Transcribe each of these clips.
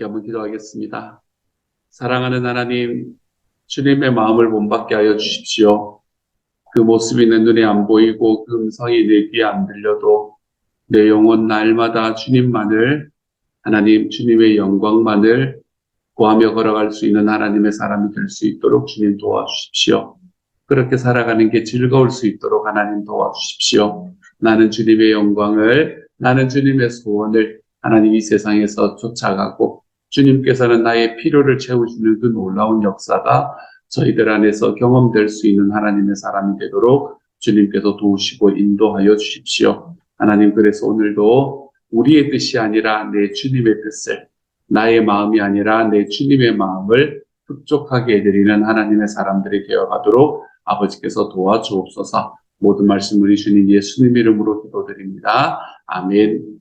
함께 한번 기도하겠습니다. 사랑하는 하나님, 주님의 마음을 본받게 하여 주십시오. 그 모습이 내 눈에 안 보이고 그 음성이 내 귀에 안 들려도 내 영혼 날마다 주님만을, 하나님 주님의 영광만을 구하며 걸어갈 수 있는 하나님의 사람이 될 수 있도록 주님 도와주십시오. 그렇게 살아가는 게 즐거울 수 있도록 하나님 도와주십시오. 나는 주님의 영광을, 나는 주님의 소원을 하나님 이 세상에서 쫓아가고 주님께서는 나의 필요를 채우시는 그 놀라운 역사가 저희들 안에서 경험될 수 있는 하나님의 사람이 되도록 주님께서 도우시고 인도하여 주십시오. 하나님, 그래서 오늘도 우리의 뜻이 아니라 내 주님의 뜻을, 나의 마음이 아니라 내 주님의 마음을 흡족하게 해드리는 하나님의 사람들이 되어가도록 아버지께서 도와주옵소서. 모든 말씀 우리 주님 예수님 이름으로 기도드립니다. 아멘.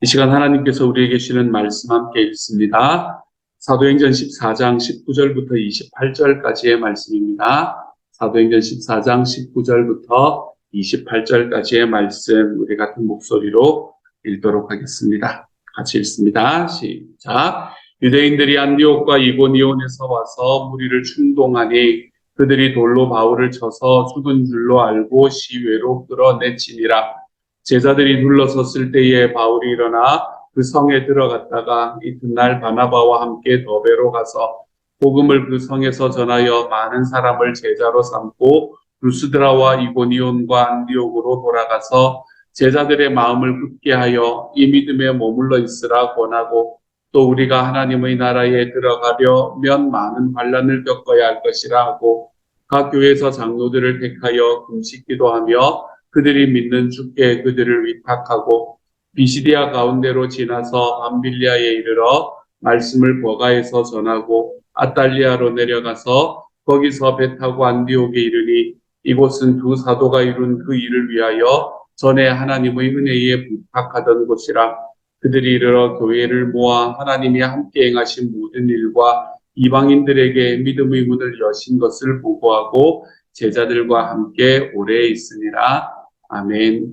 이 시간 하나님께서 우리에게 주시는 말씀 함께 읽습니다. 사도행전 14장 19절부터 28절까지의 말씀입니다. 사도행전 14장 19절부터 28절까지의 말씀 우리 같은 목소리로 읽도록 하겠습니다. 같이 읽습니다. 시작. 유대인들이 안디옥과 이고니온에서 와서 무리를 충동하니 그들이 돌로 바울을 쳐서 죽은 줄로 알고 시외로 끌어내치니라. 제자들이 둘러섰을 때에 바울이 일어나 그 성에 들어갔다가 이튿날 바나바와 함께 더베로 가서 복음을 그 성에서 전하여 많은 사람을 제자로 삼고 루스드라와 이고니온과 안디옥으로 돌아가서 제자들의 마음을 굳게 하여 이 믿음에 머물러 있으라 권하고, 또 우리가 하나님의 나라에 들어가려면 많은 환난을 겪어야 할 것이라 하고, 각 교회에서 장로들을 택하여 금식기도하며 그들이 믿는 주께 그들을 위탁하고, 비시디아 가운데로 지나서 밤빌리아에 이르러 말씀을 버가에서 전하고 아탈리아로 내려가서 거기서 배 타고 안디옥에 이르니, 이곳은 두 사도가 이룬 그 일을 위하여 전에 하나님의 은혜에 부탁하던 곳이라. 그들이 이르러 교회를 모아 하나님이 함께 행하신 모든 일과 이방인들에게 믿음의 문을 여신 것을 보고하고 제자들과 함께 오래 있으니라. 아멘.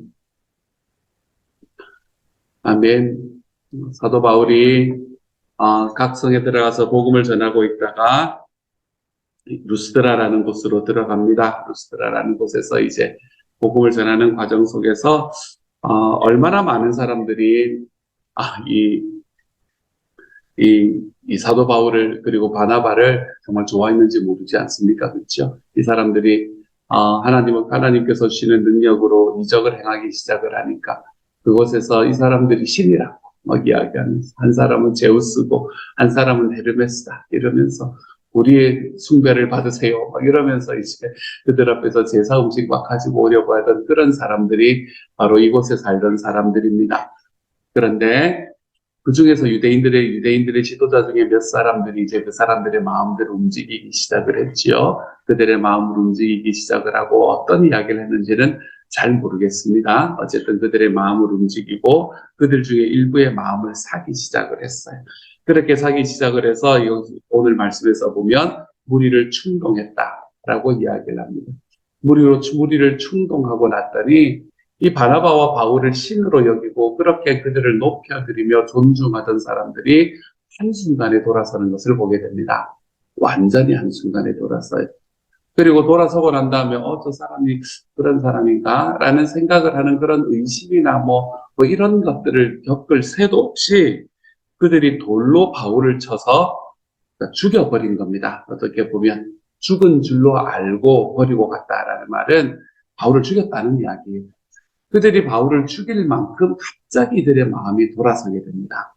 아멘. 사도 바울이 각 성에 들어가서 복음을 전하고 있다가 루스드라라는 곳으로 들어갑니다. 루스드라라는 곳에서 이제 복음을 전하는 과정 속에서 얼마나 많은 사람들이 이 사도 바울을 그리고 바나바를 정말 좋아했는지 모르지 않습니까? 그렇죠? 이 사람들이 하나님께서 주시는 능력으로 이적을 행하기 시작을 하니까 그곳에서 이 사람들이 신이라고 이야기하면서, 한 사람은 제우스고 한 사람은 헤르메스다 이러면서 우리의 숭배를 받으세요 이러면서 이제 그들 앞에서 제사 음식 막 가지고 오려고 하던 그런 사람들이 바로 이곳에 살던 사람들입니다. 그런데 그 중에서 유대인들의 지도자 중에 몇 사람들이 이제 그 사람들의 마음대로 움직이기 시작을 했지요. 그들의 마음을 움직이기 시작을 하고 어떤 이야기를 했는지는 잘 모르겠습니다. 어쨌든 그들의 마음을 움직이고 그들 중에 일부의 마음을 사기 시작을 했어요. 그렇게 사기 시작을 해서 오늘 말씀에서 보면 무리를 충동했다라고 이야기를 합니다. 무리를 충동하고 났더니 이 바나바와 바울을 신으로 여기고 그렇게 그들을 높여드리며 존중하던 사람들이 한순간에 돌아서는 것을 보게 됩니다. 완전히 한순간에 돌아서요. 그리고 돌아서고 난 다음에 저 사람이 그런 사람인가? 라는 생각을 하는 그런 의심이나 뭐 이런 것들을 겪을 새도 없이 그들이 돌로 바울을 쳐서 죽여버린 겁니다. 어떻게 보면 죽은 줄로 알고 버리고 갔다라는 말은 바울을 죽였다는 이야기예요. 그들이 바울을 죽일 만큼 갑자기 이들의 마음이 돌아서게 됩니다.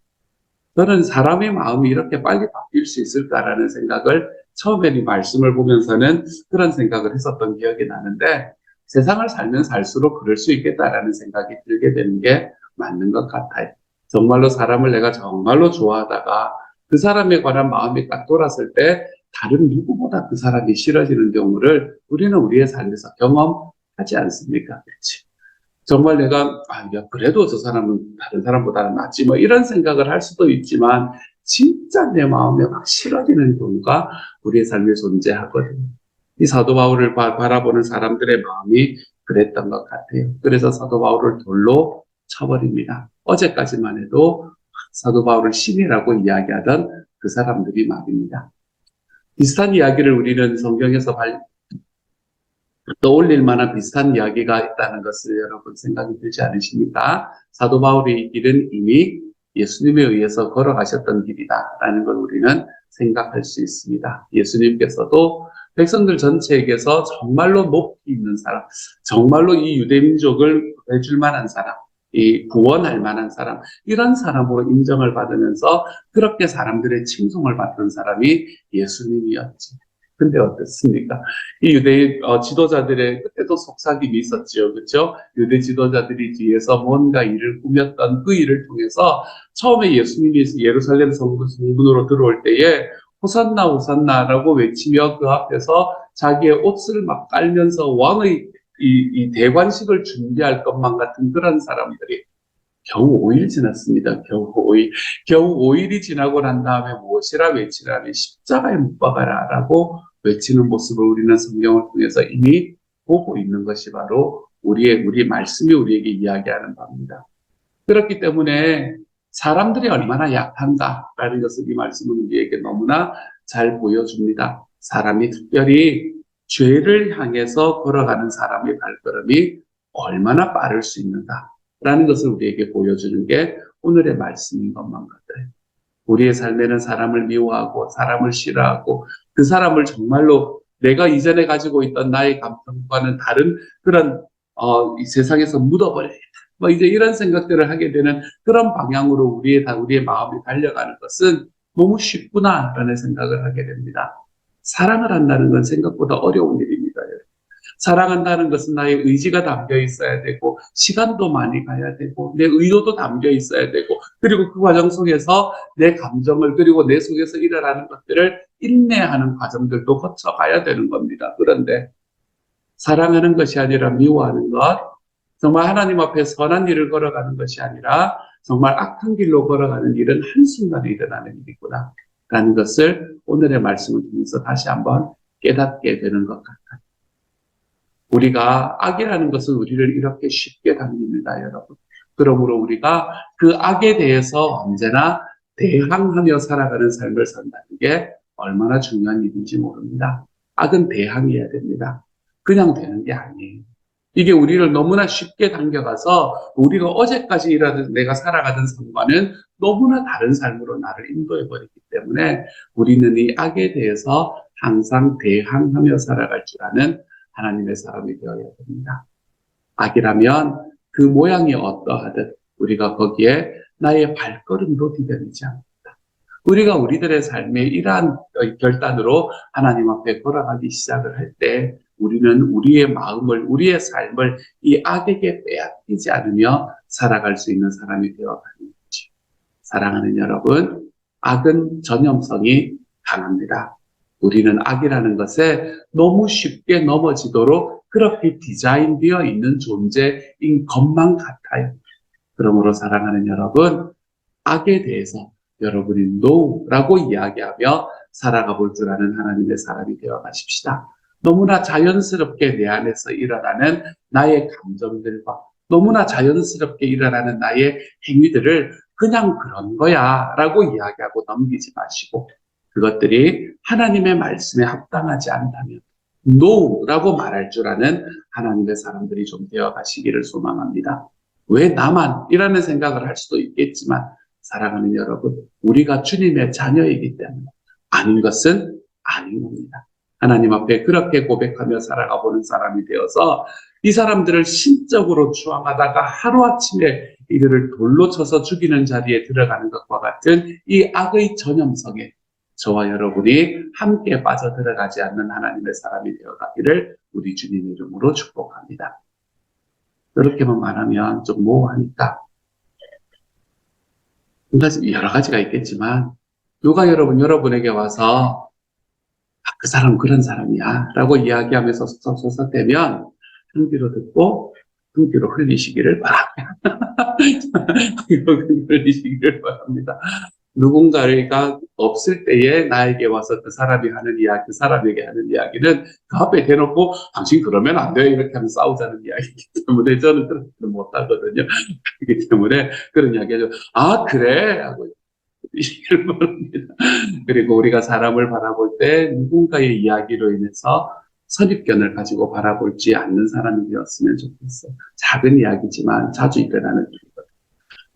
저는 사람의 마음이 이렇게 빨리 바뀔 수 있을까라는 생각을 처음에 이 말씀을 보면서는 그런 생각을 했었던 기억이 나는데, 세상을 살면 살수록 그럴 수 있겠다라는 생각이 들게 되는 게 맞는 것 같아요. 정말로 사람을 내가 정말로 좋아하다가 그 사람에 관한 마음이 딱 돌았을 때 다른 누구보다 그 사람이 싫어지는 경우를 우리는 우리의 삶에서 경험하지 않습니까? 그렇지? 정말 내가 그래도 저 사람은 다른 사람보다는 낫지 이런 생각을 할 수도 있지만 진짜 내 마음에 막 싫어지는 경우가 우리의 삶에 존재하거든요. 이 사도 바울을 바라보는 사람들의 마음이 그랬던 것 같아요. 그래서 사도 바울을 돌로 쳐버립니다. 어제까지만 해도 사도 바울을 신이라고 이야기하던 그 사람들이 말입니다. 비슷한 이야기를 우리는 성경에서 떠올릴 만한 비슷한 이야기가 있다는 것을 여러분 생각이 들지 않으십니까? 사도 바울의 길은 이미 예수님에 의해서 걸어가셨던 길이다라는 걸 우리는 생각할 수 있습니다. 예수님께서도 백성들 전체에게서 정말로 높이 있는 사람, 정말로 이 유대민족을 구해줄 만한 사람, 이 구원할 만한 사람, 이런 사람으로 인정을 받으면서 그렇게 사람들의 칭송을 받던 사람이 예수님이었지. 근데 어떻습니까? 이 유대 지도자들의 그때도 속삭임이 있었죠. 그렇죠? 유대 지도자들이 뒤에서 뭔가 일을 꾸몄던 그 일을 통해서 처음에 예수님이 예루살렘 성문으로 들어올 때에 호산나 호산나라고 외치며 그 앞에서 자기의 옷을 막 깔면서 왕의 이 대관식을 준비할 것만 같은 그런 사람들이 겨우 5일 지났습니다. 겨우 5일. 겨우 5일이 지나고 난 다음에 무엇이라 외치라니 십자가에 못 박아라라고 외치는 모습을 우리는 성경을 통해서 이미 보고 있는 것이 바로 우리 말씀이 우리에게 이야기하는 바입니다. 그렇기 때문에 사람들이 얼마나 약한가라는 것을 이 말씀은 우리에게 너무나 잘 보여줍니다. 사람이 특별히 죄를 향해서 걸어가는 사람의 발걸음이 얼마나 빠를 수 있는가라는 것을 우리에게 보여주는 게 오늘의 말씀인 것만 같아요. 우리의 삶에는 사람을 미워하고 사람을 싫어하고 그 사람을 정말로 내가 이전에 가지고 있던 나의 감정과는 다른 그런 이 세상에서 묻어버려야겠다. 뭐 이제 이런 생각들을 하게 되는 그런 방향으로 우리의 마음이 달려가는 것은 너무 쉽구나라는 생각을 하게 됩니다. 사랑을 한다는 건 생각보다 어려운 일입니다. 사랑한다는 것은 나의 의지가 담겨 있어야 되고 시간도 많이 가야 되고 내 의도도 담겨 있어야 되고 그리고 그 과정 속에서 내 감정을 그리고 내 속에서 일어나는 것들을 인내하는 과정들도 거쳐가야 되는 겁니다. 그런데 사랑하는 것이 아니라 미워하는 것, 정말 하나님 앞에 선한 일을 걸어가는 것이 아니라 정말 악한 길로 걸어가는 일은 한순간에 일어나는 일이구나 라는 것을 오늘의 말씀을 통해서 다시 한번 깨닫게 되는 것 같아요. 우리가 악이라는 것은 우리를 이렇게 쉽게 당깁니다, 여러분. 그러므로 우리가 그 악에 대해서 언제나 대항하며 살아가는 삶을 산다는 게 얼마나 중요한 일인지 모릅니다. 악은 대항해야 됩니다. 그냥 되는 게 아니에요. 이게 우리를 너무나 쉽게 당겨가서 우리가 어제까지 내가 살아가던 삶과는 너무나 다른 삶으로 나를 인도해버리기 때문에 우리는 이 악에 대해서 항상 대항하며 살아갈 줄 아는 하나님의 사람이 되어야 됩니다. 악이라면 그 모양이 어떠하든 우리가 거기에 나의 발걸음도 디뎌내지 않는다. 우리가 우리들의 삶의 이러한 결단으로 하나님 앞에 걸어가기 시작을 할 때 우리는 우리의 마음을, 우리의 삶을 이 악에게 빼앗기지 않으며 살아갈 수 있는 사람이 되어가는 거죠. 사랑하는 여러분, 악은 전염성이 강합니다. 우리는 악이라는 것에 너무 쉽게 넘어지도록 그렇게 디자인되어 있는 존재인 것만 같아요. 그러므로 사랑하는 여러분, 악에 대해서 여러분이 NO라고 이야기하며 살아가 볼 줄 아는 하나님의 사람이 되어 가십시다. 너무나 자연스럽게 내 안에서 일어나는 나의 감정들과 너무나 자연스럽게 일어나는 나의 행위들을 그냥 그런 거야 라고 이야기하고 넘기지 마시고 그것들이 하나님의 말씀에 합당하지 않다면 NO라고 말할 줄 아는 하나님의 사람들이 좀 되어 가시기를 소망합니다. 왜 나만? 이라는 생각을 할 수도 있겠지만 사랑하는 여러분, 우리가 주님의 자녀이기 때문에 아닌 것은 아닌 겁니다. 하나님 앞에 그렇게 고백하며 살아가 보는 사람이 되어서 이 사람들을 신적으로 추앙하다가 하루아침에 이들을 돌로 쳐서 죽이는 자리에 들어가는 것과 같은 이 악의 전염성에 저와 여러분이 함께 빠져들어가지 않는 하나님의 사람이 되어가기를 우리 주님 이름으로 축복합니다. 그렇게만 말하면 좀 모호하니까 여러 가지가 있겠지만 누가 여러분에게 와서 그 사람 그런 사람이야 라고 이야기하면서 섭섭대면 한 귀로 듣고 한 귀로 흘리시기를 바랍니다. 흘리시기를 바랍니다. 누군가가 없을 때에 나에게 와서 그 사람이 하는 이야기, 그 사람에게 하는 이야기는 그 앞에 대놓고 당신 그러면 안 돼. 이렇게 하면 싸우자는 이야기이기 때문에 저는 그렇게 못하거든요. 그렇기 때문에 그런 이야기를, 아, 그래? 하고 얘기를 합니다. 그리고 우리가 사람을 바라볼 때 누군가의 이야기로 인해서 선입견을 가지고 바라볼지 않는 사람이 되었으면 좋겠어요. 작은 이야기지만 자주 일어나는 일이거든요.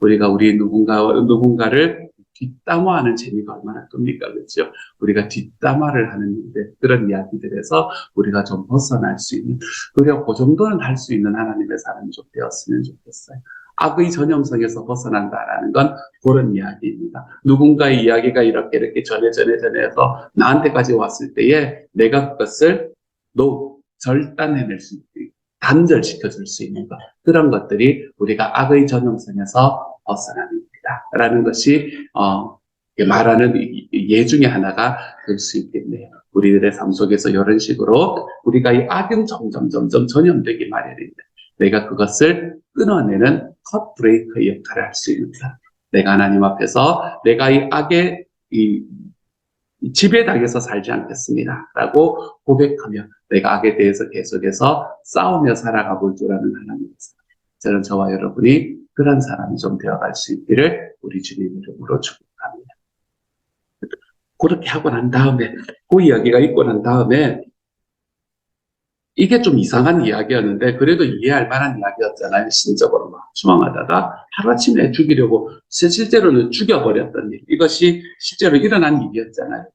우리가 누군가를 뒷담화하는 재미가 얼마나 큽니까? 그렇죠? 우리가 뒷담화를 하는 일들, 그런 이야기들에서 우리가 좀 벗어날 수 있는, 우리가 그 정도는 할 수 있는 하나님의 사람이 좀 되었으면 좋겠어요. 악의 전형성에서 벗어난다라는 건 그런 이야기입니다. 누군가의 이야기가 이렇게 전해서 나한테까지 왔을 때에 내가 그것을 절단해낼 수 있는, 단절시켜줄 수 있는 것, 그런 것들이 우리가 악의 전형성에서 벗어나는 일이다 라는 것이 말하는 예 중에 하나가 될 수 있겠네요. 우리들의 삶 속에서 이런 식으로 우리가 이 악은 점점 전염되기 마련입니다. 내가 그것을 끊어내는 컷 브레이크 역할을 할 수 있는 사람. 내가 하나님 앞에서 내가 이 악의 지배당해서 살지 않겠습니다 라고 고백하며 내가 악에 대해서 계속해서 싸우며 살아가 볼 줄 아는 하나님의 사람. 저는 저와 여러분이 그런 사람이 좀 되어갈 수 있기를 우리 주님 이름으로 축복합니다. 그렇게 하고 난 다음에, 그 이야기가 있고 난 다음에, 이게 좀 이상한 이야기였는데 그래도 이해할 만한 이야기였잖아요. 신적으로 막 추앙하다가 하루아침에 죽이려고 실제로는 죽여버렸던 일, 이것이 실제로 일어난 일이었잖아요.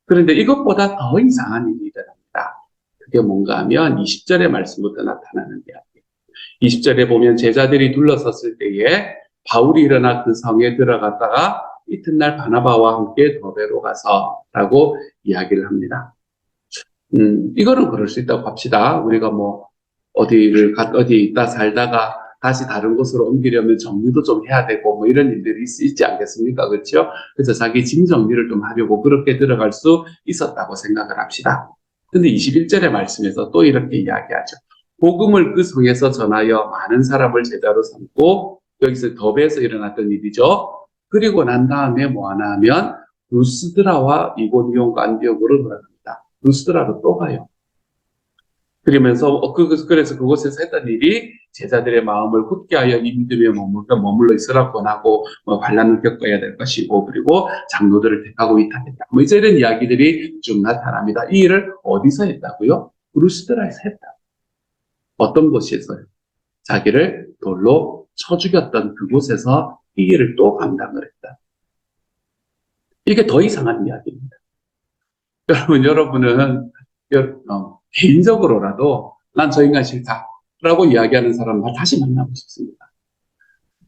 그런데 이것보다 더 이상한 일이 일어납니다. 그게 뭔가 하면 20절의 말씀부터 나타나는 이야기. 20절에 보면 제자들이 둘러섰을 때에 바울이 일어나 그 성에 들어갔다가 이튿날 바나바와 함께 더베로 가서 라고 이야기를 합니다. 이거는 그럴 수 있다고 합시다. 우리가 뭐, 어디 있다 살다가 다시 다른 곳으로 옮기려면 정리도 좀 해야 되고, 뭐 이런 일들이 있지 않겠습니까? 그렇죠? 그래서 자기 짐 정리를 좀 하려고 그렇게 들어갈 수 있었다고 생각을 합시다. 근데 21절의 말씀에서 또 이렇게 이야기하죠. 복음을 그 성에서 전하여 많은 사람을 제자로 삼고, 여기서 더베에서 일어났던 일이죠. 그리고 난 다음에 뭐 하나 하면, 루스드라와 이고니온과 안디옥으로 돌아갑니다. 루스드라로 또 가요. 그러면서 그래서 그곳에서 했던 일이 제자들의 마음을 굳게 하여 이 믿음에 머물러 있으라 권하고 뭐 환난을 겪어야 될 것이고 그리고 장로들을 택하고 위탁했다. 뭐 이제 이런 이야기들이 쭉 나타납니다. 이 일을 어디서 했다고요? 루스드라에서 했다. 어떤 곳에서요? 자기를 돌로 쳐 죽였던 그곳에서 이 일을 또 감당을 했다. 이게 더 이상한 이야기입니다. 여러분은 개인적으로라도 난 저 인간 싫다라고 이야기하는 사람 다시 만나고 싶습니다.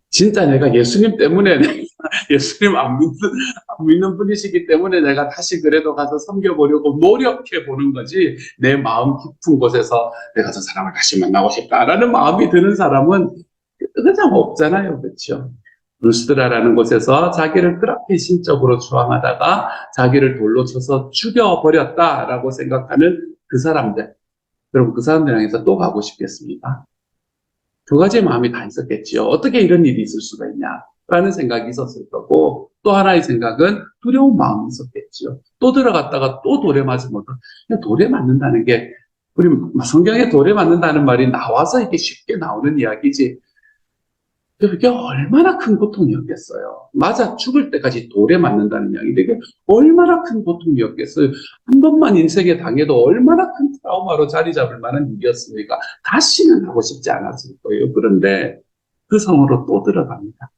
진짜 내가 예수님 때문에 예수님 안 믿는 분이시기 때문에 내가 다시 그래도 가서 섬겨보려고 노력해보는 거지 내 마음 깊은 곳에서 내가 저 사람을 다시 만나고 싶다라는 마음이 드는 사람은 그냥 없잖아요. 그렇죠? 루스드라라는 곳에서 자기를 그렇게 신적으로 추앙하다가 자기를 돌로 쳐서 죽여버렸다라고 생각하는 그 사람들, 여러분 그 사람들 향해서 또 가고 싶겠습니까? 두 가지의 마음이 다 있었겠지요. 어떻게 이런 일이 있을 수가 있냐라는 생각이 있었을 거고 또 하나의 생각은 두려운 마음이 있었겠지요. 또 들어갔다가 또 돌에 맞으면 그냥 돌에 맞는다는 게 우리 성경에 돌에 맞는다는 말이 나와서 이게 쉽게 나오는 이야기지 그게 얼마나 큰 고통이었겠어요. 맞아 죽을 때까지 돌에 맞는다는 이야기인데 이게 얼마나 큰 고통이었겠어요. 한 번만 인생에 당해도 얼마나 큰 트라우마로 자리 잡을 만한 일이었습니까? 다시는 하고 싶지 않았을 거예요. 그런데 그 성으로 또 들어갑니다.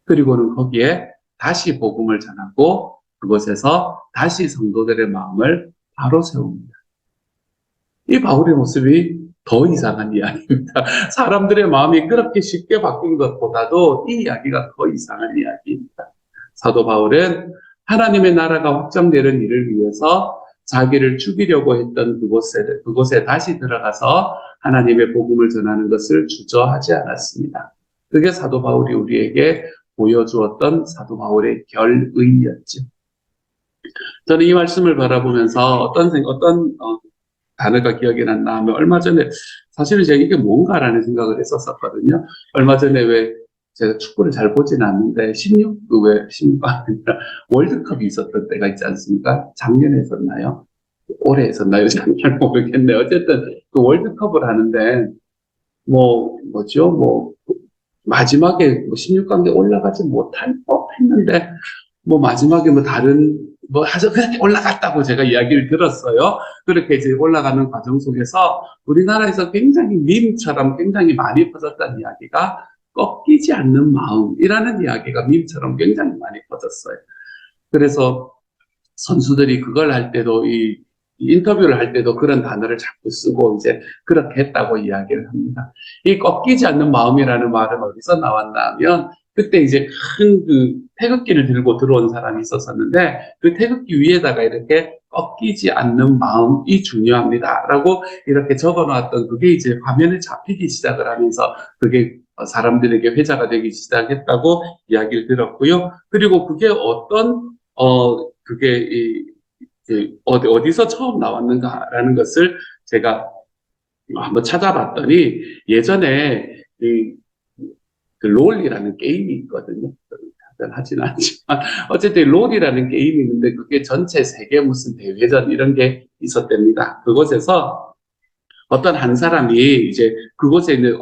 그리고는 거기에 다시 복음을 전하고 그곳에서 다시 성도들의 마음을 바로 세웁니다. 이 바울의 모습이 더 이상한 이야기입니다. 사람들의 마음이 그렇게 쉽게 바뀐 것보다도 이 이야기가 더 이상한 이야기입니다. 사도 바울은 하나님의 나라가 확장되는 일을 위해서 자기를 죽이려고 했던 그곳에 다시 들어가서 하나님의 복음을 전하는 것을 주저하지 않았습니다. 그게 사도 바울이 우리에게 보여주었던 사도 바울의 결의였죠. 저는 이 말씀을 바라보면서 어떤 단어가 기억이 났나 하면 얼마 전에 사실은 제가 이게 뭔가라는 생각을 했었거든요. 얼마 전에 왜 제가 축구를 잘 보진 않는데 16가 아니라 월드컵이 있었던 때가 있지 않습니까? 작년에 있었나요? 올해 있었나요? 잘 모르겠네. 어쨌든 그 월드컵을 하는데 뭐죠? 마지막에 16강에 올라가지 못할 법 했는데 마지막에 다른 아주 그렇게 올라갔다고 제가 이야기를 들었어요. 그렇게 이제 올라가는 과정 속에서 우리나라에서 굉장히 밈처럼 굉장히 많이 퍼졌던 이야기가 꺾이지 않는 마음이라는 이야기가 밈처럼 굉장히 많이 퍼졌어요. 그래서 선수들이 그걸 할 때도 이 인터뷰를 할 때도 그런 단어를 자꾸 쓰고 이제 그렇게 했다고 이야기를 합니다. 이 꺾이지 않는 마음이라는 말은 어디서 나왔나 하면 그때 이제 큰 그 태극기를 들고 들어온 사람이 있었었는데 그 태극기 위에다가 이렇게 꺾이지 않는 마음이 중요합니다라고 이렇게 적어놨던 그게 이제 화면에 잡히기 시작을 하면서 그게 사람들에게 회자가 되기 시작했다고 이야기를 들었고요. 그리고 그게 그게 어디서 처음 나왔는가라는 것을 제가 한번 찾아봤더니 예전에 그 롤이라는 게임이 있거든요. 하진 않지만 어쨌든 롤이라는 게임이 있는데 그게 전체 세계 무슨 대회전 이런 게 있었답니다. 그곳에서 어떤 한 사람이 이제 그곳에 있는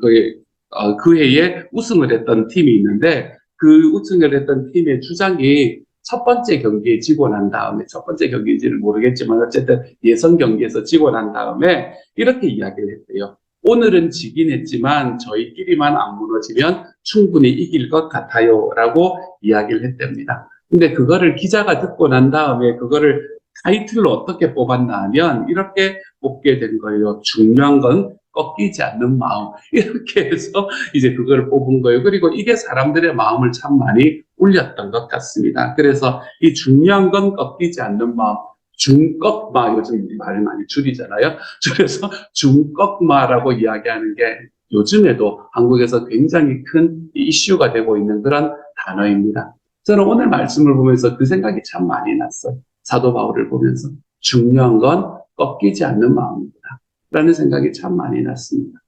그 해에 우승을 했던 팀이 있는데 그 우승을 했던 팀의 주장이 첫 번째 경기에 지고 난 다음에 첫 번째 경기인지는 모르겠지만 어쨌든 예선 경기에서 지고 난 다음에 이렇게 이야기를 했대요. 오늘은 지긴 했지만 저희끼리만 안 무너지면 충분히 이길 것 같아요 라고 이야기를 했답니다. 근데 그거를 기자가 듣고 난 다음에 그거를 타이틀로 어떻게 뽑았나 하면 이렇게 뽑게 된 거예요. 중요한 건 꺾이지 않는 마음. 이렇게 해서 이제 그걸 뽑은 거예요. 그리고 이게 사람들의 마음을 참 많이 울렸던 것 같습니다. 그래서 이 중요한 건 꺾이지 않는 마음. 중꺾마, 요즘 말을 많이 줄이잖아요. 그래서 중꺾마라고 이야기하는 게 요즘에도 한국에서 굉장히 큰 이슈가 되고 있는 그런 단어입니다. 저는 오늘 말씀을 보면서 그 생각이 참 많이 났어요. 사도 바울을 보면서 중요한 건 꺾이지 않는 마음입니다. 라는 생각이 참 많이 났습니다.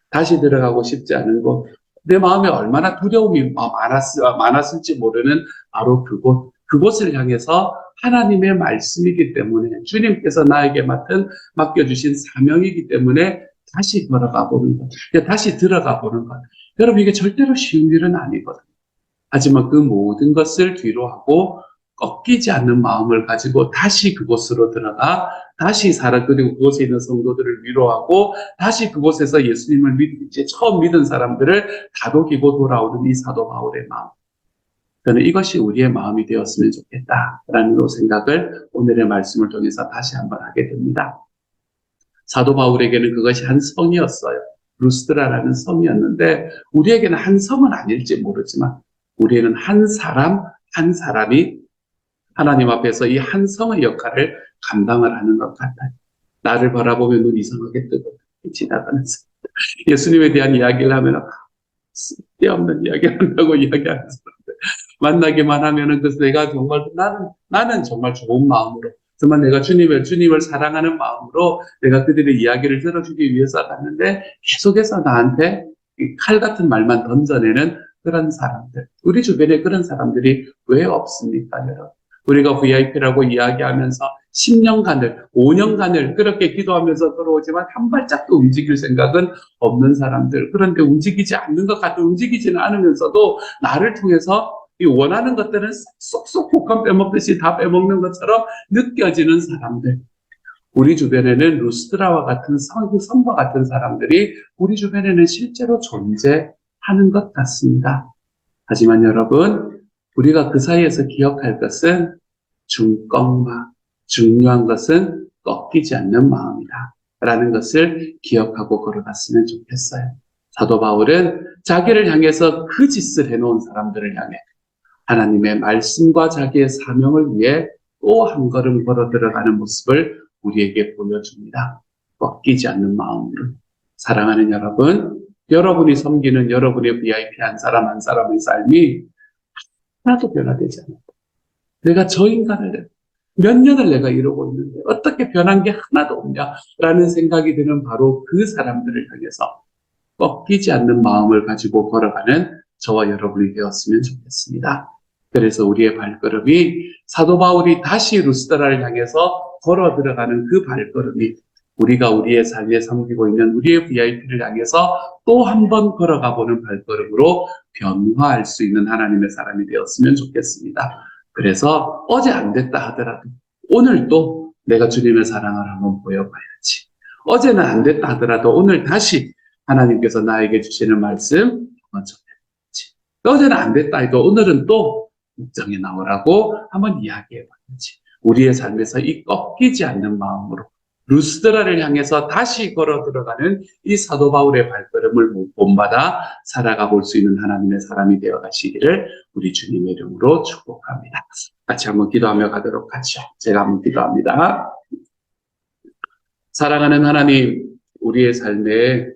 다시 들어가고 싶지 않은 곳, 내 마음에 얼마나 두려움이 많았을지 모르는 바로 그곳을 향해서 하나님의 말씀이기 때문에 주님께서 나에게 맡겨주신 사명이기 때문에 다시 걸어가 보는 것, 다시 들어가 보는 것. 여러분 이게 절대로 쉬운 일은 아니거든요. 하지만 그 모든 것을 뒤로 하고 꺾이지 않는 마음을 가지고 다시 그곳으로 들어가 다시 그리고 그곳에 있는 성도들을 위로하고 다시 그곳에서 예수님을 이제 처음 믿은 사람들을 다독이고 돌아오는 이 사도 바울의 마음. 저는 이것이 우리의 마음이 되었으면 좋겠다라는 생각을 오늘의 말씀을 통해서 다시 한번 하게 됩니다. 사도 바울에게는 그것이 한 성이었어요. 루스드라라는 성이었는데 우리에게는 한 성은 아닐지 모르지만 우리는 한 사람이 하나님 앞에서 이 한 성의 역할을 감당을 하는 것 같아요. 나를 바라보면 눈이 이상하게 뜨고 지나가는 사람. 예수님에 대한 이야기를 하면 쓸데없는 이야기를 한다고 이야기하는 사람들. 만나기만 하면은 그래서 내가 정말 나는 정말 좋은 마음으로 정말 내가 주님을 사랑하는 마음으로 내가 그들의 이야기를 들어주기 위해서 갔는데 계속해서 나한테 칼 같은 말만 던져내는 그런 사람들. 우리 주변에 그런 사람들이 왜 없습니까, 여러분? 우리가 VIP라고 이야기하면서 10년간을, 5년간을 그렇게 기도하면서 들어오지만 한 발짝도 움직일 생각은 없는 사람들. 그런데 움직이지 않는 것 같아 움직이지는 않으면서도 나를 통해서 이 원하는 것들은 쏙쏙 복권 빼먹듯이 다 빼먹는 것처럼 느껴지는 사람들. 우리 주변에는 루스드라와 같은 성과 같은 사람들이 우리 주변에는 실제로 존재하는 것 같습니다. 하지만 여러분, 우리가 그 사이에서 기억할 것은 중요한 것은 꺾이지 않는 마음이다. 라는 것을 기억하고 걸어갔으면 좋겠어요. 사도 바울은 자기를 향해서 그 짓을 해놓은 사람들을 향해 하나님의 말씀과 자기의 사명을 위해 또 한 걸음 걸어 들어가는 모습을 우리에게 보여줍니다. 꺾이지 않는 마음으로. 사랑하는 여러분, 여러분이 섬기는 여러분의 VIP 한 사람 한 사람의 삶이 하나도 변화되지 않았다. 내가 저 인간을 몇 년을 내가 이러고 있는데 어떻게 변한 게 하나도 없냐라는 생각이 드는 바로 그 사람들을 향해서 꺾이지 않는 마음을 가지고 걸어가는 저와 여러분이 되었으면 좋겠습니다. 그래서 우리의 발걸음이 사도 바울이 다시 루스드라를 향해서 걸어 들어가는 그 발걸음이 우리가 우리의 삶에 섬기고 있는 우리의 VIP를 향해서 또 한 번 걸어가 보는 발걸음으로 변화할 수 있는 하나님의 사람이 되었으면 좋겠습니다. 그래서 어제 안 됐다 하더라도 오늘 또 내가 주님의 사랑을 한번 보여봐야지. 어제는 안 됐다 하더라도 오늘 다시 하나님께서 나에게 주시는 말씀 한번 전해봐야지. 어제는 안 됐다 해도 오늘은 또 목장에 나오라고 한번 이야기해봐야지. 우리의 삶에서 이 꺾이지 않는 마음으로 루스드라를 향해서 다시 걸어 들어가는 이 사도 바울의 발걸음을 본받아 살아가 볼 수 있는 하나님의 사람이 되어 가시기를 우리 주님의 이름으로 축복합니다. 같이 한번 기도하며 가도록 하죠. 제가 한번 기도합니다. 사랑하는 하나님, 우리의 삶에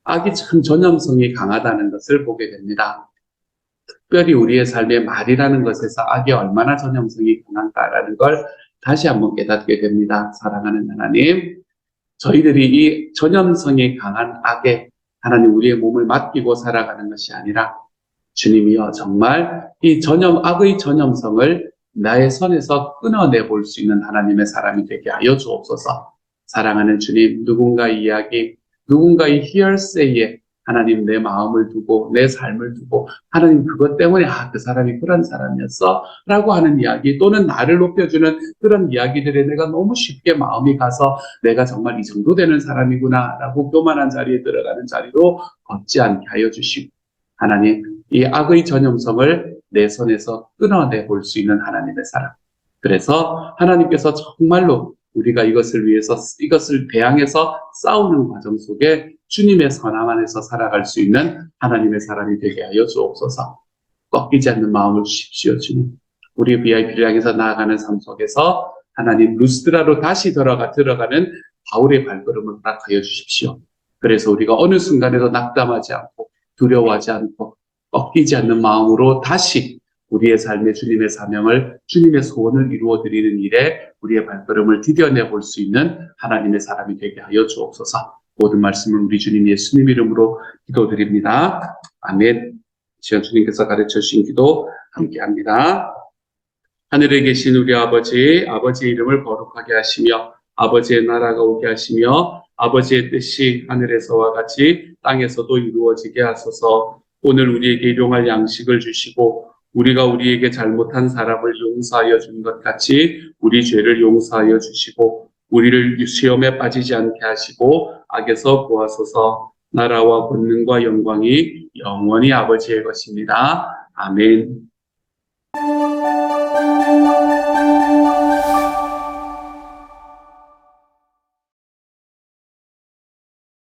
악이 참 전염성이 강하다는 것을 보게 됩니다. 특별히 우리의 삶의 말이라는 것에서 악이 얼마나 전염성이 강한가라는 걸 다시 한번 깨닫게 됩니다. 사랑하는 하나님, 저희들이 이 전염성이 강한 악에 하나님 우리의 몸을 맡기고 살아가는 것이 아니라 주님이여 정말 이 악의 전염성을 나의 손에서 끊어내 볼 수 있는 하나님의 사람이 되게 하여 주옵소서. 사랑하는 주님, 누군가의 이야기, 누군가의 히얼세이에 하나님 내 마음을 두고 내 삶을 두고 하나님 그것 때문에 그 사람이 그런 사람이었어 라고 하는 이야기 또는 나를 높여주는 그런 이야기들에 내가 너무 쉽게 마음이 가서 내가 정말 이 정도 되는 사람이구나 라고 교만한 자리에 들어가는 자리로 걷지 않게 하여 주시고 하나님 이 악의 전염성을 내 손에서 끊어내 볼 수 있는 하나님의 사람. 그래서 하나님께서 정말로 우리가 이것을 대항해서 싸우는 과정 속에 주님의 선함 안에서 살아갈 수 있는 하나님의 사람이 되게 하여 주옵소서. 꺾이지 않는 마음을 주십시오, 주님. 우리 VIP를 향해서 나아가는 삶 속에서 하나님 루스드라로 다시 들어가는 바울의 발걸음을 허락하여 주십시오. 그래서 우리가 어느 순간에도 낙담하지 않고 두려워하지 않고 꺾이지 않는 마음으로 다시 우리의 삶의 주님의 사명을 주님의 소원을 이루어드리는 일에 우리의 발걸음을 디뎌내 볼 수 있는 하나님의 사람이 되게 하여 주옵소서. 모든 말씀을 우리 주님 예수님 이름으로 기도드립니다. 아멘. 시간 주님께서 가르쳐 주신 기도 함께합니다. 하늘에 계신 우리 아버지, 아버지의 이름을 거룩하게 하시며 아버지의 나라가 오게 하시며 아버지의 뜻이 하늘에서와 같이 땅에서도 이루어지게 하소서. 오늘 우리에게 일용할 양식을 주시고 우리가 우리에게 잘못한 사람을 용서하여 준 것 같이 우리 죄를 용서하여 주시고 우리를 시험에 빠지지 않게 하시고 악에서 구하소서. 나라와 권능과 영광이 영원히 아버지의 것입니다. 아멘.